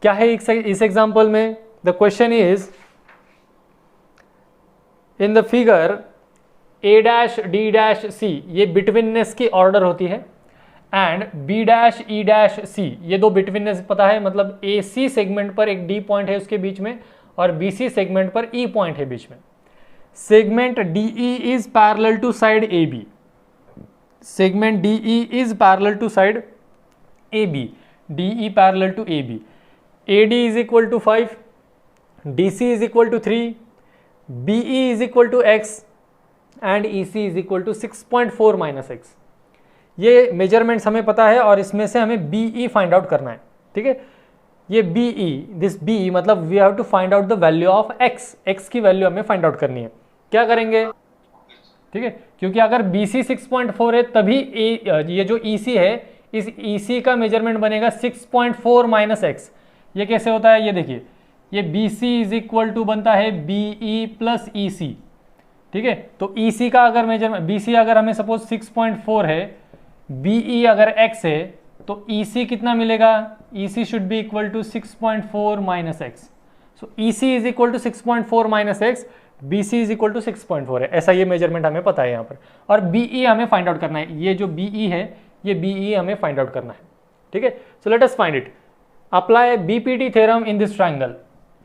क्या है इस एग्जाम्पल में? The question is in the figure A dash D dash C, ये बिटवीननेस की ऑर्डर होती है, and B dash E dash C, ये दो बिटवीननेस पता है, मतलब AC सेगमेंट पर एक D पॉइंट है उसके बीच में और BC सेगमेंट पर E पॉइंट है बीच में. Segment DE is parallel to side AB. Segment DE is parallel to side AB. DE parallel to AB. AD is equal to 5, DC is equal to 3, BE is equal to X and EC is equal to 6.4 minus X. ये measurements हमें पता है और इसमें से हमें BE find out करना है. ठीक है, ये BE, दिस BE मतलब we have to find out the value of X. X की वैल्यू हमें फाइंड आउट करनी है. क्या करेंगे? ठीक है, क्योंकि अगर BC 6.4 है तभी ये जो EC है, इस EC का मेजरमेंट बनेगा 6.4 माइनस X. ये कैसे होता है? ये देखिए, ये BC इज इक्वल टू बनता है BE प्लस EC. ठीक है, तो EC का अगर मेजरमेंट, BC अगर हमें सपोज 6.4 है, BE अगर X है, तो EC कितना मिलेगा? EC should be equal to 6.4 minus X. So EC is equal to 6.4 minus X, BC is equal to 6.4 है. ऐसा ये मेजरमेंट हमें पता है यहाँ पर. और BE हमें फाइंड आउट करना है. ये जो BE है, ये BE हमें फाइंड आउट करना है. ठीक है, so let us find it. Apply BPT theorem in this triangle.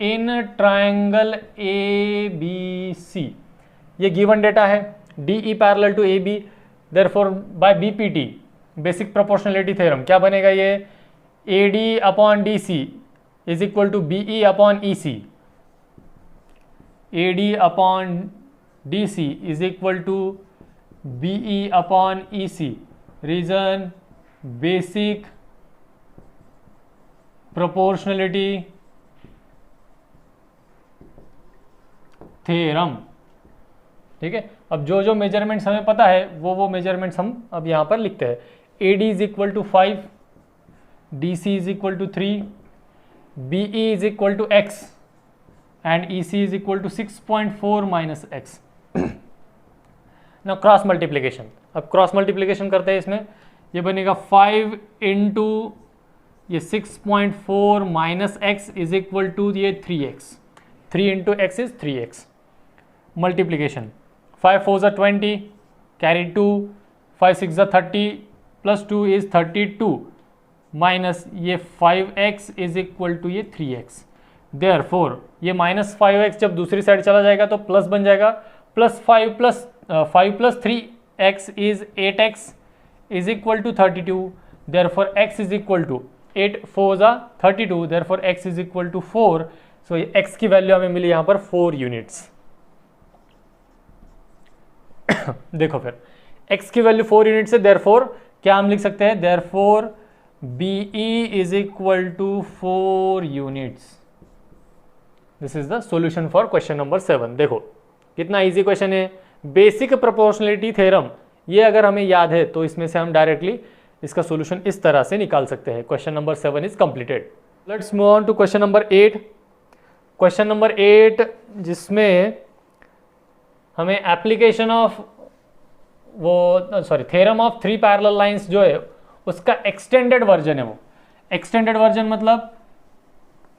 In triangle ABC, ये गिवन डेटा है, DE parallel to AB. Therefore by BPT, basic proportionality theorem, क्या बनेगा? ये AD upon DC is equal to BE upon EC. AD upon DC is equal to BE upon EC. Reason basic proportionality theorem. ठीक है, अब जो जो measurements हमें पता है वो मेजरमेंट्स हम अब यहाँ पर लिखते हैं. AD is equal to 5, DC is equal to 3, BE is equal to X and EC is equal to 6.4 minus X. ना क्रॉस मल्टीप्लीकेशन. अब क्रॉस मल्टीप्लीकेशन करते हैं इसमें. ये बनेगा 5 इंटू ये 6.4 minus X is equal to ये 3X. 3 into X is 3X. Multiplication 5 4 are 20, carry 2, 5 6 are 30, plus 2 is 32, minus ये 5x इज इक्वल टू ये 3x. देयरफॉर ये माइनस 5x जब दूसरी साइड चला जाएगा तो प्लस बन जाएगा. Plus 5 plus 3x is 8x is equal to 32. Therefore x is equal to 8 4 are 32. Therefore x is equal to 4. So ये x की वैल्यू हमें मिली यहाँ पर 4 यूनिट्स. देखो फिर x की वैल्यू 4 यूनिट्स है. देयरफॉर क्या हम लिख सकते हैं? Therefore BE is equal to 4 units. This is the solution for question number 7. देखो कितना इजी क्वेश्चन है. बेसिक प्रोपोर्शनलिटी थ्योरम, ये अगर हमें याद है तो इसमें से हम डायरेक्टली इसका सॉल्यूशन इस तरह से निकाल सकते हैं. Question number 7 is completed. Let's move on to question number 8. Question number 8 जिसमें हमें application of theorem of 3 parallel lines जो है उसका एक्सटेंडेड वर्जन है. वो एक्सटेंडेड वर्जन मतलब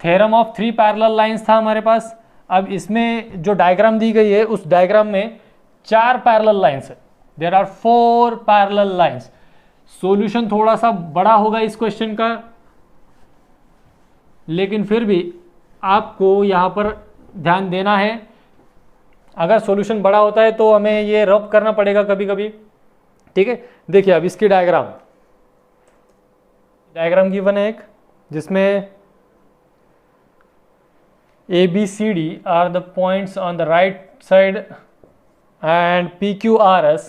थ्योरम ऑफ 3 पैरेलल लाइंस था हमारे पास. अब इसमें जो डायग्राम दी गई है उस डायग्राम में 4 पैरेलल लाइंस है. There are 4 parallel lines. Solution थोड़ा सा बड़ा होगा इस क्वेश्चन का, लेकिन फिर भी आपको यहां पर ध्यान देना है. अगर सॉल्यूशन बड़ा होता है तो हमें ये रब करना पड़ेगा कभी कभी. ठीक है, देखिए अब इसकी डायग्राम गिवन है एक, जिसमें ABCD are the points on the right side and PQRS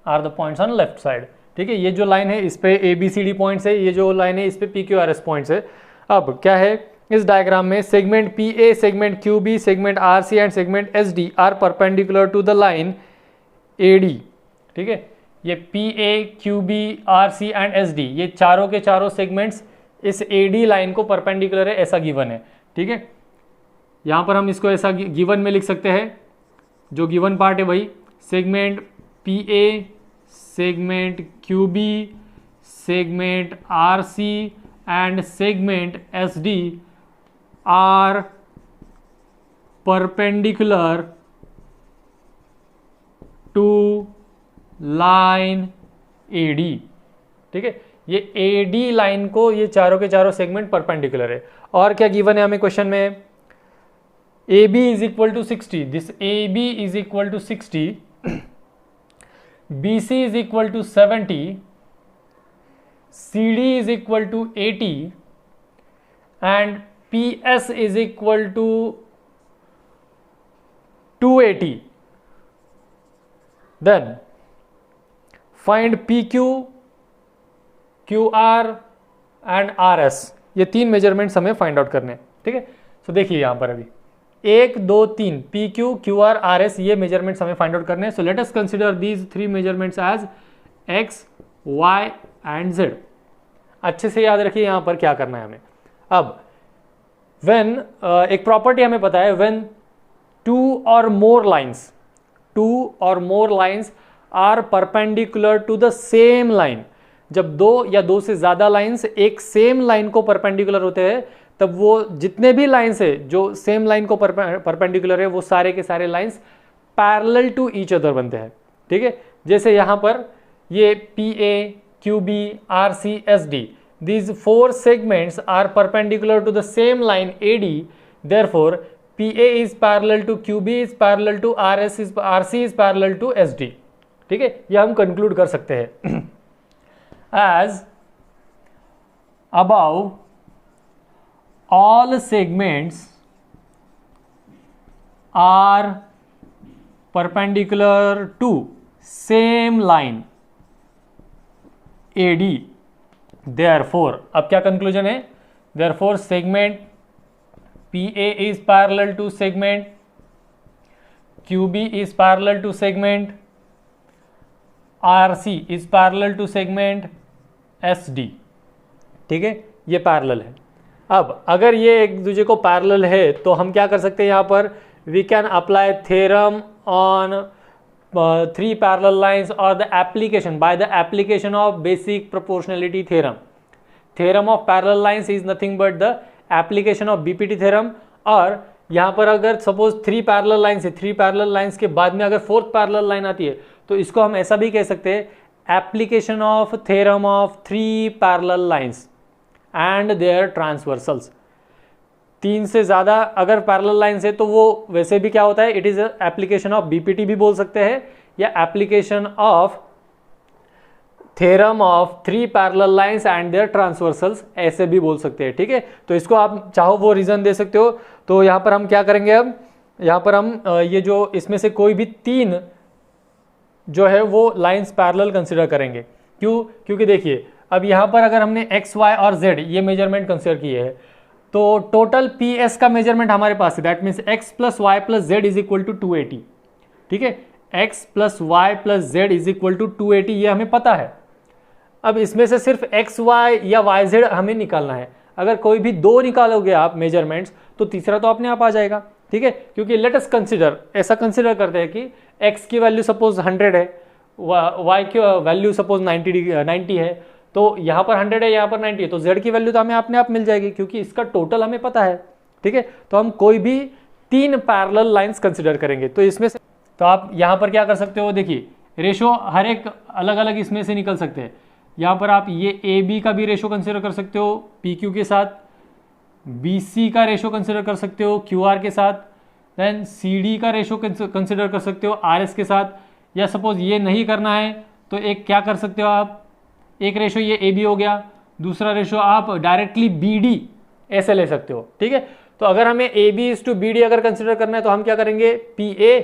are the points on left side. ठीक है, ये जो लाइन है इस पे ABCD पॉइंट्स है, ये जो लाइन है इस पे PQRS पॉइंट्स है. अब क्या है इस डायग्राम में? Segment PA, segment QB, segment RC and segment SD are perpendicular to the line AD. ठीक है, ये PA, QB, RC and SD ये चारों के चारों सेगमेंट्स इस AD लाइन को परपेंडिकुलर है, ऐसा गिवन है. ठीक है, यहाँ पर हम इसको ऐसा गिवन में लिख सकते हैं. जो गिवन पार्ट है वही segment PA, segment QB, segment RC and segment SD are perpendicular to line AD। ठीक है, ये AD लाइन को ये चारों के चारों सेगमेंट परपेंडिकुलर है। और क्या गिवन है हमें क्वेश्चन में, AB is equal to 60, this AB is equal to 60, BC is equal to 70, CD is equal to 80 and PS is equal to 280। Then find PQ, QR and RS, ये तीन measurements हमें find out करने हैं। ठीक है, सो देखिए यहां पर अभी 1 2 3 PQ, QR, RS ये मेजरमेंट्स हमें फाइंड आउट करने हैं। So let us consider these three measurements as X, Y and Z। अच्छे से याद रखिए यहां पर क्या करना है हमें। अब व्हेन एक प्रॉपर्टी हमें पता है, when two or more lines are perpendicular to the same line, जब दो या दो से ज्यादा लाइंस एक सेम लाइन को परपेंडिकुलर होते हैं, तब वो जितने भी लाइंस है जो सेम लाइन को परपेंडिकुलर है वो सारे के सारे lines parallel to each other बनते हैं। ठीक है, जैसे यहां पर ये PA, QB, RC, SD, these four segments are perpendicular to the same line AD, therefore PA is parallel to QB is parallel to RC is parallel to SD। ठीक है, ये हम कंक्लूड कर सकते हैं as above all segments are perpendicular to same line AD, therefore अब क्या conclusion है, therefore segment PA is parallel to segment QB is parallel to segment RC is parallel to segment SD। ठीक है, ये parallel है। अब अगर ये एक दूसरे को पैरेलल है तो हम क्या कर सकते हैं, यहाँ पर we can apply theorem on three parallel lines और the application by the application of basic proportionality theorem. Theorem of parallel lines is nothing but the application of BPT theorem. और यहाँ पर अगर सपोज थ्री पैरेलल लाइंस है, three parallel lines के बाद में अगर फोर्थ पैरेलल लाइन आती है तो इसको हम ऐसा भी कह सकते हैं, application of theorem of three parallel lines and their transversals. तीन से ज़्यादा अगर पैरेलल लाइंस है तो वो वैसे भी क्या होता है, it is application of BPT भी बोल सकते हैं या application of theorem of three parallel lines and their transversals ऐसे भी बोल सकते हैं। ठीक है, तो इसको आप चाहो वो रीज़न दे सकते हो। तो यहाँ पर हम क्या करेंगे, अब यहाँ पर हम ये जो इसमें से कोई भी तीन जो है वो लाइंस पैरेलल कंसिडर करेंगे। क्यों, क्योंकि देखिए अब यहाँ पर अगर हमने X, Y और Z ये मेजरमेंट कंसिडर किए हैं तो टोटल PS का मेजरमेंट हमारे पास है, that means X plus Y plus Z is equal to 280। ठीक है, X plus Y plus Z is equal to 280 ये हमें पता है। अब इसमें से सिर्फ X, Y या YZ हमें निकालना है। अगर कोई भी दो निकालोगे आप मेजरमेंट्स तो तीसरा तो अपने आप आ जाएगा। ठीक है, क्योंकि लेट अस कंसिडर, ऐसा कंसिडर करते हैं कि X की वैल्यू सपोज 100 है, Y की वैल्यू सपोज 90 है, तो यहाँ पर 100 है, यहाँ पर 90 है, तो Z की वैल्यू तो हमें अपने आप मिल जाएगी क्योंकि इसका टोटल हमें पता है। ठीक है, तो हम कोई भी तीन पैरेलल लाइंस कंसिडर करेंगे। तो इसमें से तो आप यहाँ पर क्या कर सकते हो, देखिए रेशो हर एक अलग अलग इसमें से निकल सकते हैं। यहाँ पर आप ये AB का भी रेशो कंसिडर कर सकते हो PQ के साथ, BC का रेशो कंसिडर कर सकते हो QR के साथ, देन CD का रेशो कंसिडर कर सकते हो RS के साथ। या सपोज ये नहीं करना है तो एक क्या कर सकते हो आप, एक रेशो ये AB हो गया, दूसरा रेशो आप डायरेक्टली BD ऐसे ले सकते हो। ठीक है, तो अगर हमें AB/BD अगर कंसिडर करना है तो हम क्या करेंगे, PA,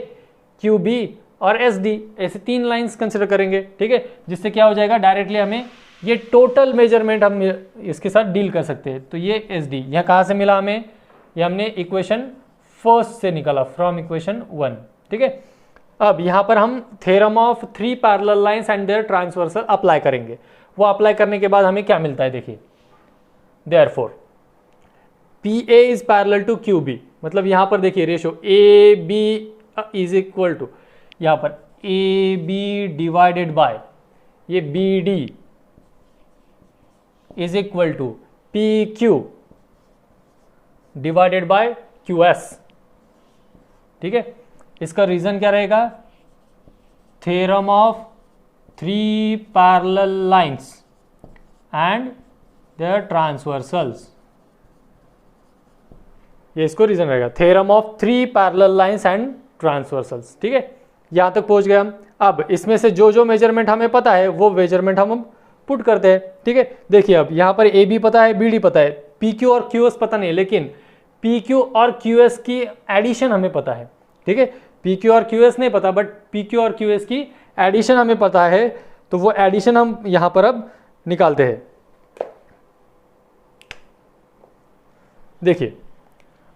QB और SD ऐसे तीन लाइंस कंसिडर करेंगे। ठीक है, जिससे क्या हो जाएगा, डायरेक्टली हमें ये टोटल मेजरमेंट हम इसके साथ डील कर सकते हैं। तो ये SD यह कहाँ से मिला हमें, ये हमने इक्वेशन फर्स्ट से निकाला, फ्रॉम इक्वेशन 1। ठीक है, अब यहाँ पर हम theorem of three parallel lines and their transversal apply करेंगे। वो अप्लाई करने के बाद हमें क्या मिलता है, देखिए therefore PA is parallel to QB, मतलब यहाँ पर देखिए ratio AB is equal to यहाँ पर AB डिवाइडेड बाय ये BD is equal to P Q divided by Q S. ठीक है, इसका रीजन क्या रहेगा? Theorem of 3 parallel lines and their transversals, ये इसको रीजन रहेगा, theorem of 3 parallel lines and transversals. ठीक है, यहां तक पहुंच गए हम। अब इसमें से जो जो मेजरमेंट हमें पता है वो मेजरमेंट हम पुट करते हैं। ठीक है, देखिए अब यहां पर ए बी पता है, बी डी पता है, पी क्यू और क्यू एस पता नहीं, लेकिन पी क्यू और क्यू एस की एडिशन हमें पता है। ठीक है, पी क्यू और क्यू एस नहीं पता, बट पी क्यू और क्यू एस की एडिशन हमें पता है, तो वो एडिशन हम यहां पर अब निकालते हैं। देखिए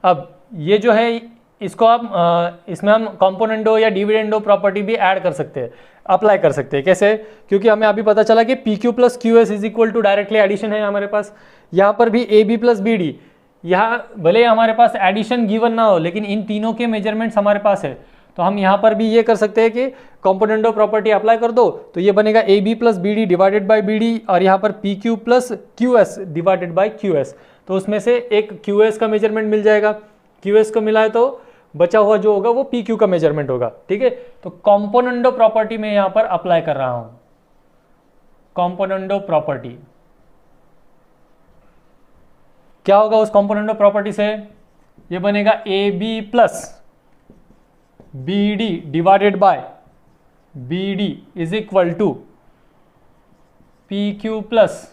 अब ये जो है इसको आप इसमें हम कंपोनेंडो या डिविडेंडो प्रॉपर्टी भी ऐड कर सकते हैं, अप्लाई कर सकते हैं। कैसे? क्योंकि हमें अभी पता चला कि P Q plus Q S is equal to directly addition है हमारे पास। यहाँ पर भी A B plus B D, यहाँ भले हमारे पास एडिशन गिवन ना हो, लेकिन इन तीनों के मेजरमेंट्स हमारे पास है, तो हम यहाँ पर भी ये कर सकते हैं कि कंपोनेंडो प्रॉपर्टी अप्लाई कर दो, तो ये बनेगा A B plus B D divided by B D, और यहाँ पर P Q plus Q S divided by Q S. तो उसमें से एक क्यू एस का मेजरमेंट मिल जाएगा, क्यू एस को मिला है तो बचा हुआ जो होगा वो पी क्यू का मेजरमेंट होगा। ठीक है, तो कंपोनेंडो प्रॉपर्टी में यहां पर अप्लाई कर रहा हूं। कंपोनेंडो प्रॉपर्टी क्या होगा? उस कंपोनेंडो प्रॉपर्टी से ये बनेगा A B plus B D divided by B D is equal to P Q plus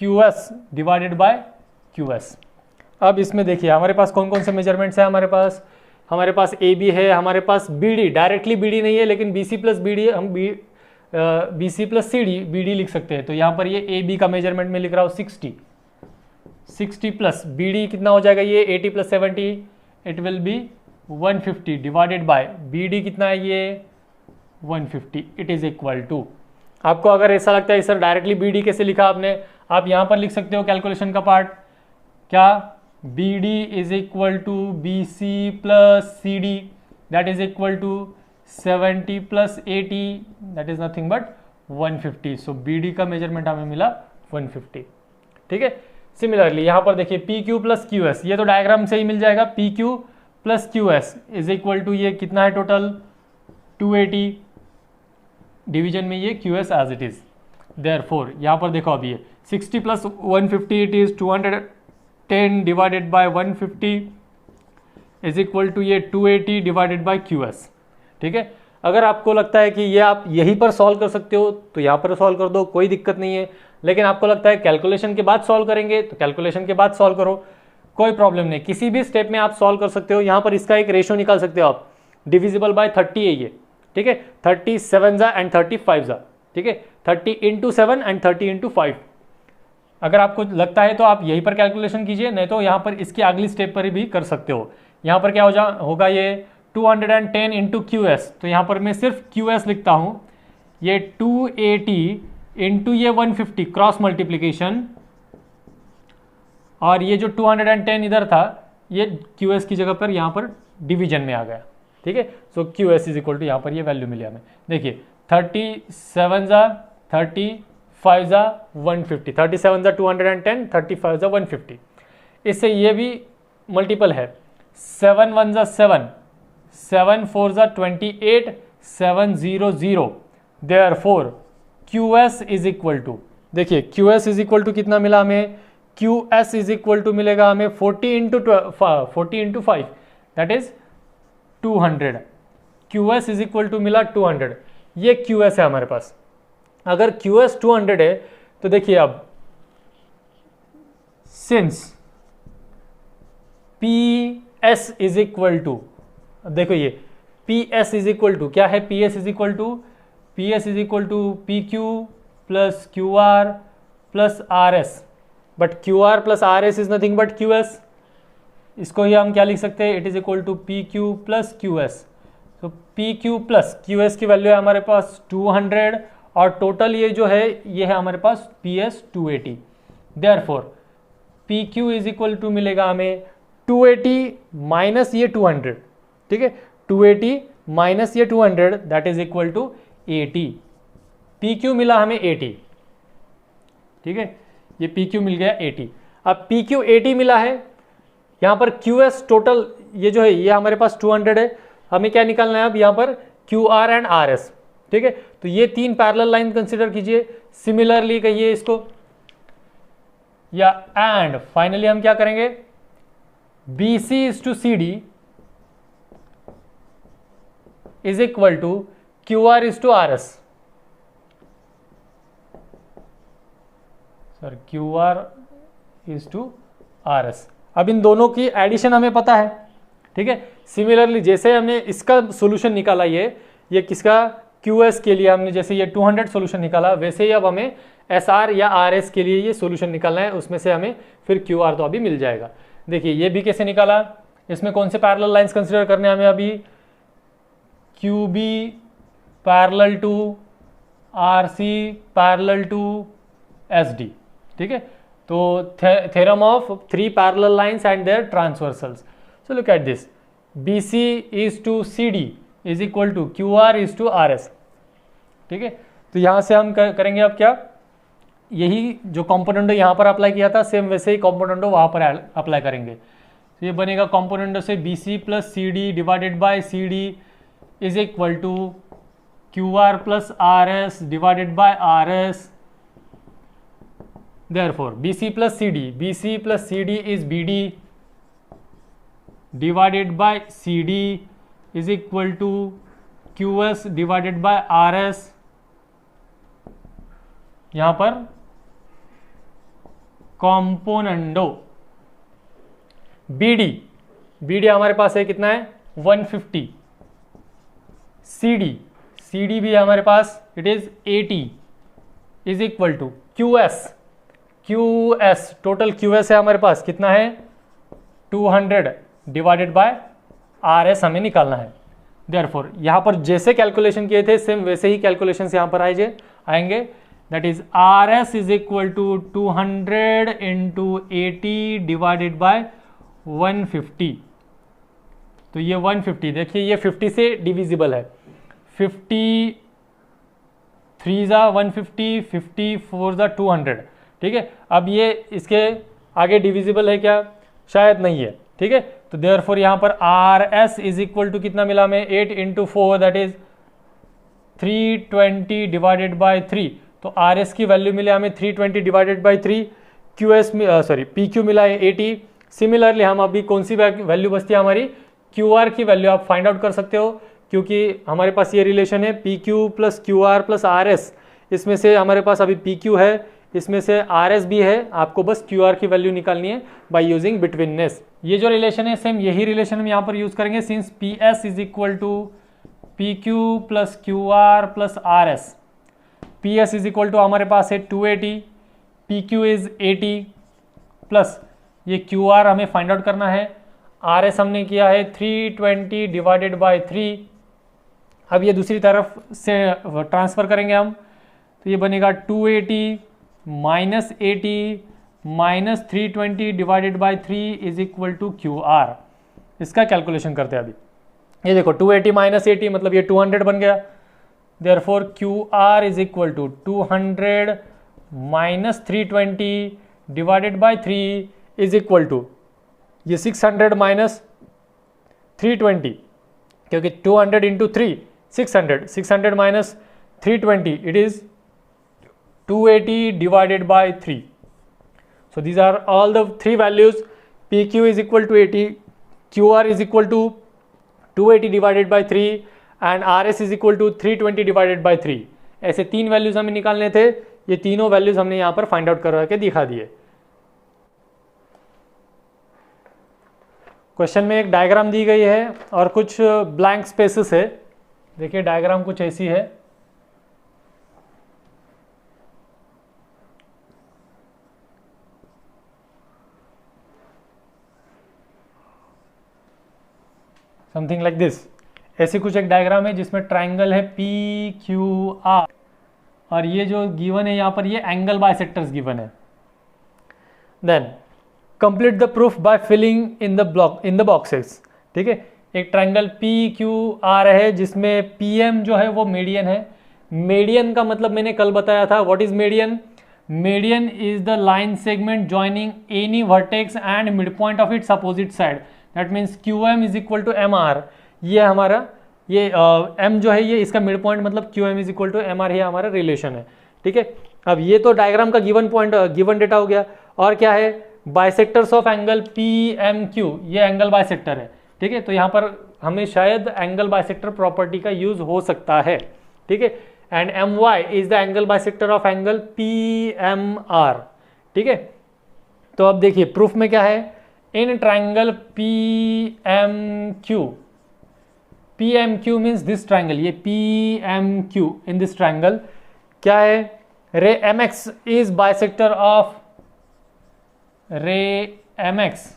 Q S divided by Q S. अब इसमें देखिए हमारे पास कौन कौन से मेजरमेंट्स है। हमारे पास ए बी है, हमारे पास B D, directly B D नहीं है लेकिन B C plus B D, हम B C plus C D B D लिख सकते हैं। तो यहाँ पर ये ए बी का मेजरमेंट में लिख रहा हूँ 60 प्लस बी डी कितना हो जाएगा? ये 80 plus 70, it will be 150 divided by B D कितना है? ये 150, इट इज इक्वल टू। आपको अगर ऐसा लगता है सर डायरेक्टली बी डी कैसे लिखा आपने, आप यहाँ पर लिख सकते हो कैलकुलेशन का पार्ट। क्या? B D is equal to B C plus C D, that is equal to 70 plus 80, that is nothing but 150। सो बी डी का मेजरमेंट हमें मिला 150। ठीक है, सिमिलरली यहाँ पर देखिए P Q plus Q S, ये तो डायग्राम से ही मिल जाएगा। P Q plus Q S is equal to ये कितना है टोटल? 280, डिवीजन में ये Q S as it is. Therefore यहाँ पर देखो अभी ये 60 plus 150 it is 210 divided by 150 is equal to ये 280 डिवाइडेड बाय क्यू एस। ठीक है, अगर आपको लगता है कि ये आप यहीं पर सॉल्व कर सकते हो तो यहाँ पर सॉल्व कर दो, कोई दिक्कत नहीं है। लेकिन आपको लगता है कैलकुलेशन के बाद सॉल्व करेंगे तो कैलकुलेशन के बाद सॉल्व करो, कोई प्रॉब्लम नहीं, किसी भी स्टेप में आप सॉल्व कर सकते हो। यहाँ पर इसका एक रेशियो निकाल सकते हो आप, डिविजिबल बाय 30 है ये। ठीक है, 30 7 जा एंड 30 5 जा। ठीक है, 30 इंटू 7 एंड 30 इंटू 5। अगर आपको लगता है तो आप यहीं पर कैलकुलेशन कीजिए, नहीं तो यहाँ पर इसकी अगली स्टेप पर भी कर सकते हो। यहाँ पर क्या होगा ये 210 इंटू क्यू एस, तो यहाँ पर मैं सिर्फ क्यू एस लिखता हूँ। ये 280 इंटू ये 150 क्रॉस मल्टीप्लीकेशन, और ये जो 210 इधर था ये क्यू एस की जगह पर यहाँ पर डिवीजन में आ गया। ठीक है, so Q S is equal to यहाँ पर ये वैल्यू मिली हमें। देखिए 37 जा 30 5 जा 150, 37 जा 210, 35 जा 150। इससे ये भी मल्टीपल है, 7 1 जा 7, 7 4 जा 28, 700। Therefore Q S is equal to, देखिए Q S is equal to कितना मिला हमें? Q S is equal to मिलेगा हमें 40 into 5 that is 200। Q S is equal to मिला 200, ये क्यू एस है हमारे पास। अगर क्यू एस 200 है तो देखिए अब since P S is equal to, देखो ये P S is equal to क्या है? P S is equal to P Q plus Q R plus R S, but Q R plus R S is nothing but Q S. इसको ही हम क्या लिख सकते हैं? It is equal to P Q plus Q S. तो P Q plus Q S की value है हमारे पास 200, और टोटल ये जो है ये है हमारे पास P S 280। Therefore P Q is equal to मिलेगा हमें 280 माइनस ये 200। ठीक है, 280 माइनस ये 200 that is equal to 80। P Q मिला हमें 80। ठीक है, ये पी क्यू मिल गया 80। अब पी क्यू 80 मिला है, यहाँ पर क्यू एस टोटल ये जो है ये हमारे पास 200 है। हमें क्या निकालना है अब यहाँ पर Q R and R S, ठीक है। तो ये 3 पैरेलल लाइन कंसिडर कीजिए, सिमिलरली कहिए इसको, या एंड फाइनली हम क्या करेंगे, B C is to C D is equal to Q R is to R S. Sir Q R is to R S. अब इन दोनों की एडिशन हमें पता है, ठीक है। सिमिलरली जैसे हमने इसका सोल्यूशन निकाला, ये किसका क्यू एस के लिए हमने जैसे ये 200 सोल्यूशन निकाला, वैसे ही अब हमें एस आर या आर एस के लिए ये सोल्यूशन निकालना है, उसमें से हमें फिर क्यू आर तो अभी मिल जाएगा। देखिए ये भी कैसे निकाला, इसमें कौन से पैरेलल लाइंस कंसिडर करने हैं हमें अभी, Q B parallel to R C parallel to S D, ठीक है। तो theorem of 3 parallel lines and their transversals. So look at this, B C is to C D is equal to Q R is to R S, ठीक है। तो यहाँ से हम करेंगे अब क्या, यही जो कॉम्पोनेंटो यहाँ पर अप्लाई किया था सेम वैसे ही कॉम्पोनेंटो वहाँ पर अप्लाई करेंगे। तो ये बनेगा कॉम्पोनेंटो से B C plus C D divided by C D is equal to Q R plus R S divided by R S. Therefore, BC plus CD is BD divided by CD is equal to QS divided by RS। यहाँ पर componendo BD हमारे पास है कितना है 150, CD भी है हमारे पास, it is 80 is equal to QS total QS है हमारे पास कितना है 200 डिवाइडेड बाय RS हमें निकालना है। देयरफॉर यहाँ पर जैसे कैलकुलेशन किए थे सेम वैसे ही कैलकुलेशंस यहाँ पर आएंगे। That is RS is equal to 200 into 80 divided by 150। तो ये 150 देखिए ये 50 से डिविजिबल है, 50 3 ज़ा 150, 50 4 ज़ा 200, ठीक है। अब ये इसके आगे डिविजिबल है क्या, शायद नहीं है, ठीक है। तो देयरफॉर यहाँ पर R S is equal to कितना मिला हमें 8 into 4 that is 320 divided by 3। तो आर एस की वैल्यू मिले हमें 320 divided by 3, Q S P Q मिला है 80। सिमिलरली हम अभी कौन सी वैल्यू बचती है हमारी, क्यू आर की वैल्यू आप फाइंड आउट कर सकते हो, क्योंकि हमारे पास ये रिलेशन है P Q plus Q R plus R S. इसमें से हमारे पास अभी पी क्यू है, इसमें से आर एस भी है, आपको बस क्यू आर की वैल्यू निकालनी है बाय यूजिंग बिटवीननेस। ये जो रिलेशन है सेम यही रिलेशन हम यहाँ पर यूज करेंगे, since P S is equal to P Q plus Q R plus R S. P S is equal to हमारे पास है 280, पी क्यू इज 80 प्लस ये क्यू आर हमें फाइंड आउट करना है, आर एस हमने किया है 320 डिवाइडेड बाई 3। अब ये दूसरी तरफ से ट्रांसफर करेंगे हम, तो ये बनेगा 280 minus 80 minus 320 divided by 3 is equal to Q R. इसका कैलकुलेशन करते हैं अभी। ये देखो 280 माइनस 80 मतलब ये 200 बन गया। Therefore Q R is equal to 200 minus 320 divided by 3 is equal to ये 600 माइनस 320, क्योंकि 200 into 3 600 minus 320 it is 280 divided by 3. So these are all the 3 values. PQ is equal to 80, QR is equal to 280 divided by 3 and RS is equal to 320 divided by 3. ऐसे 3 values हमें निकालने थे, ये तीनों values हमने यहाँ पर find out करवा के दिखा दिए। क्वेश्चन में एक डायग्राम दी गई है और कुछ ब्लैंक स्पेसेस है। देखिए डायग्राम कुछ ऐसी है, समथिंग लाइक दिस। ऐसी कुछ एक डायग्राम है जिसमें ट्राइंगल है पी क्यू आर और ये जो गिवन है यहाँ पर ये एंगल बाइसेक्टर्स गिवन है। Then complete the proof by filling in the boxes, ठीक है। एक ट्राइंगल पी क्यू आर है जिसमें पी एम जो है वो मीडियन है। मीडियन का मतलब मैंने कल बताया था, what is median, median is the line segment joining any vertex and mid point of its opposite side, that means Q M is equal to M R. ये हमारा ये एम जो है ये इसका मिड पॉइंट मतलब Q M is equal to M R, ये हमारा रिलेशन है। ठीक है, अब ये तो डायग्राम का गिवन पॉइंट गिवन डेटा हो गया। और क्या है, bisectors of angle P M Q, ये एंगल बाइसेक्टर है। ठीक है, तो यहाँ पर हमें शायद एंगल बाइसेक्टर प्रॉपर्टी का यूज हो सकता है। ठीक है, and M Y is the angle bisector of angle P M R. ठीक है, तो अब देखिए प्रूफ में क्या है, in triangle P M Q, P M Q means this triangle, ये P M Q in this triangle क्या है, ray M X is bisector of, ray M X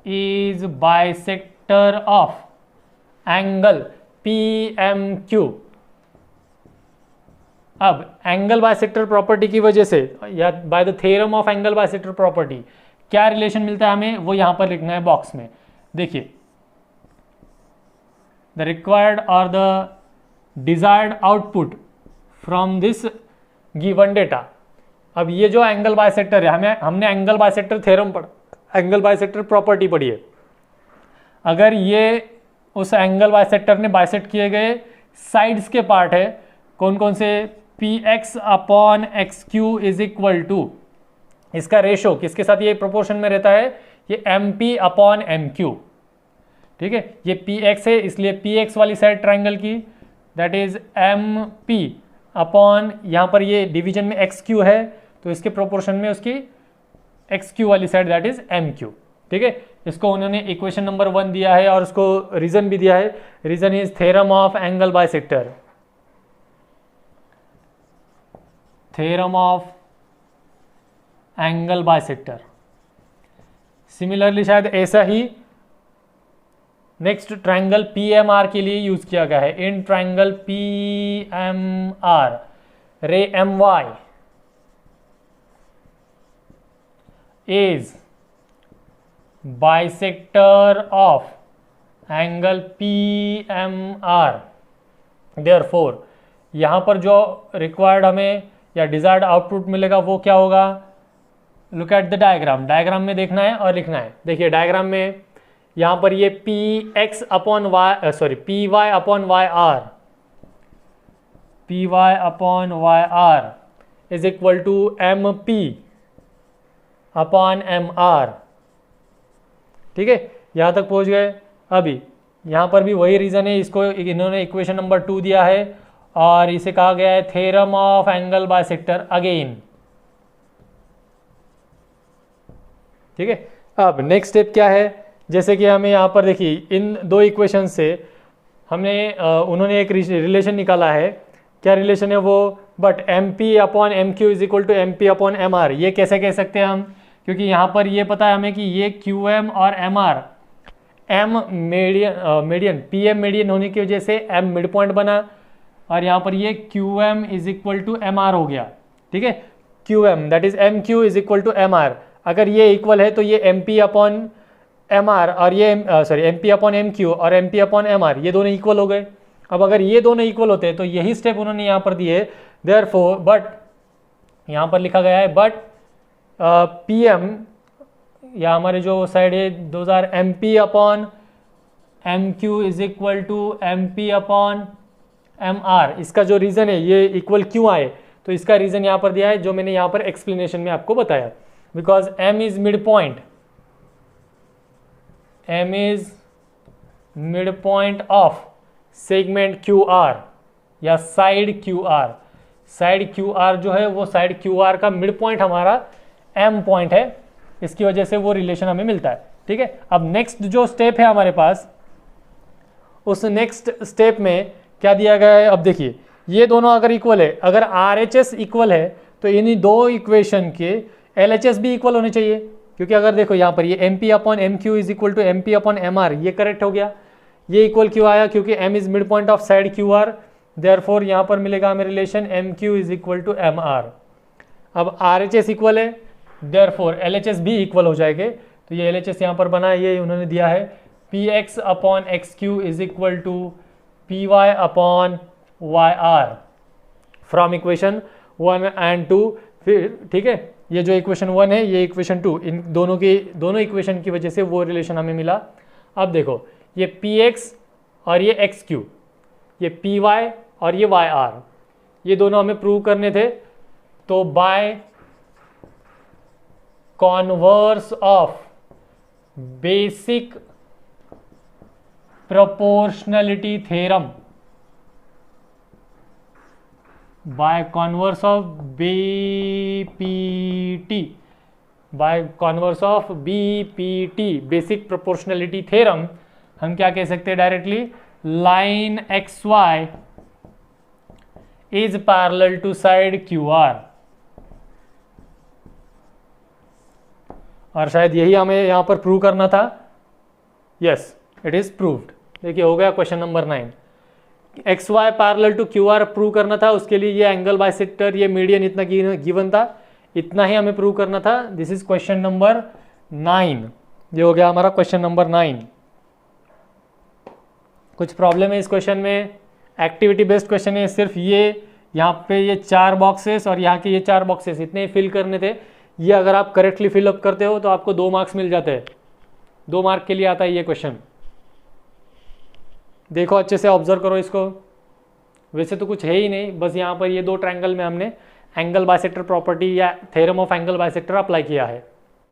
is bisector of angle P M Q. अब angle bisector property की वजह से या by the theorem of angle bisector property क्या relation मिलता है हमें, वो यहां पर लिखना है बॉक्स में। देखिए, द रिक्वायर्ड और the desired output from this given data. अब ये जो एंगल बाइसेक्टर है, हमने एंगल बाइसेक्टर थ्योरम पढ़ा, एंगल बाइसेक्टर प्रॉपर्टी पढ़ी है। अगर ये उस एंगल बाइसेक्टर ने बाइसेक्ट किए गए साइड्स के पार्ट है, कौन कौन से, P X upon X Q is equal to, इसका रेशो किसके साथ ये प्रोपोर्शन में रहता है, ये M P upon M Q. ठीक है, ये पी एक्स है इसलिए पी एक्स वाली साइड ट्राइंगल की that is M P upon, यहाँ पर ये डिवीजन में एक्स क्यू है तो इसके प्रोपोर्शन में उसकी एक्स क्यू वाली side that is M Q. ठीक है, इसको उन्होंने इक्वेशन नंबर 1 दिया है और उसको रीजन भी दिया है, reason is theorem of angle bisector, theorem of angle bisector. Similarly शायद ऐसा ही next triangle P M R के लिए यूज किया गया है। In triangle P M R, ray M Y is bisector of angle P M R. Therefore यहां पर जो रिक्वायर्ड हमें या डिजायर्ड आउटपुट मिलेगा वो क्या होगा, look at the diagram, diagram में देखना है और लिखना है। देखिए डायग्राम में यहां पर ये P X upon Y, sorry P Y upon Y R, P Y upon Y R is equal to M P upon M R. ठीक है, यहां तक पहुंच गए। अभी यहां पर भी वही रीजन है, इसको इन्होंने इक्वेशन नंबर 2 दिया है और इसे कहा गया है theorem of angle bisector again. ठीक है, अब नेक्स्ट स्टेप क्या है, जैसे कि हमें यहाँ पर देखिए इन दो इक्वेशन से हमने उन्होंने एक रिलेशन निकाला है। क्या रिलेशन है वो, but M P upon M Q is equal to M P upon M R. ये कैसे कह सकते हैं हम, क्योंकि यहाँ पर ये पता है हमें कि ये क्यू एम और M R, M median P M median होने की वजह से एम मिड पॉइंट बना और यहाँ पर ये Q M is equal to M R हो गया। ठीक है, Q M that is M Q is equal to M R. अगर ये इक्वल है तो ये M P upon M R और ये sorry M P upon M Q और M P upon M R ये दोनों इक्वल हो गए। अब अगर ये दोनों इक्वल होते हैं तो यही स्टेप उन्होंने यहाँ पर दिए। देयरफॉर बट यहाँ पर लिखा गया है बट पी एम या हमारे जो साइड है 2000 M P upon M Q is equal to M P upon M R. इसका जो रीज़न है ये इक्वल क्यों आए, तो इसका रीज़न यहाँ पर दिया है जो मैंने यहाँ पर एक्सप्लेनेशन में आपको बताया। Because M is mid point, M is mid point of segment Q R या side Q R. Side Q R जो है वो साइड क्यू आर का मिड पॉइंट हमारा एम पॉइंट है, इसकी वजह से वो रिलेशन हमें मिलता है। ठीक है, अब नेक्स्ट जो स्टेप है हमारे पास, उस नेक्स्ट स्टेप में क्या दिया गया है। अब देखिए ये दोनों अगर इक्वल है, अगर आर एच एस इक्वल है तो इन्हीं दो इक्वेशन के एल एच एस भी इक्वल होने चाहिए। क्योंकि अगर देखो यहाँ पर ये M P upon M Q is equal to M P upon M R, ये करेक्ट हो गया। ये इक्वल क्यों आया, क्योंकि M is mid point of side Q R. Therefore यहाँ पर मिलेगा हमें relation M Q is equal to M R. अब आर एच एस इक्वल है, देयरफॉर एल एच एस भी इक्वल हो जाएंगे। तो ये एल एच एस यहाँ पर बना है, ये उन्होंने दिया है P X upon X Q is equal to P Y upon Y R from equation 1 and 2, फिर ठीक है, ये जो इक्वेशन 1 है ये इक्वेशन 2, इन दोनों इक्वेशन की वजह से वो रिलेशन हमें मिला। अब देखो ये px और ये xq, ये py और ये yr, ये दोनों हमें प्रूव करने थे। तो by converse of basic proportionality theorem, by converse of BPT, by converse of BPT basic proportionality theorem, हम क्या कह सकते हैं directly, line X Y is parallel to side Q R. और शायद यही हमें यहां पर प्रूव करना था। Yes, it is proved. देखिए हो गया question number 9। X Y parallel to Q R prove करना था, उसके लिए ये एंगल बाइसेक्टर, ये मीडियन इतना गिवन था, इतना ही हमें प्रूव करना था। This is question number 9। ये हो गया हमारा क्वेश्चन नंबर 9। कुछ प्रॉब्लम है इस क्वेश्चन में? एक्टिविटी बेस्ड क्वेश्चन है, सिर्फ ये यहाँ पे ये 4 बॉक्सेस और यहाँ के ये 4 बॉक्सेस इतने ही फिल करने थे। ये अगर आप करेक्टली फिलअप करते हो तो आपको 2 मार्क्स मिल जाते हैं। 2 मार्क के लिए आता है ये क्वेश्चन। देखो अच्छे से ऑब्जर्व करो इसको। वैसे तो कुछ है ही नहीं, बस यहाँ पर ये 2 ट्रायंगल में हमने एंगल बाइसेक्टर प्रॉपर्टी या theorem of angle bisector apply किया है।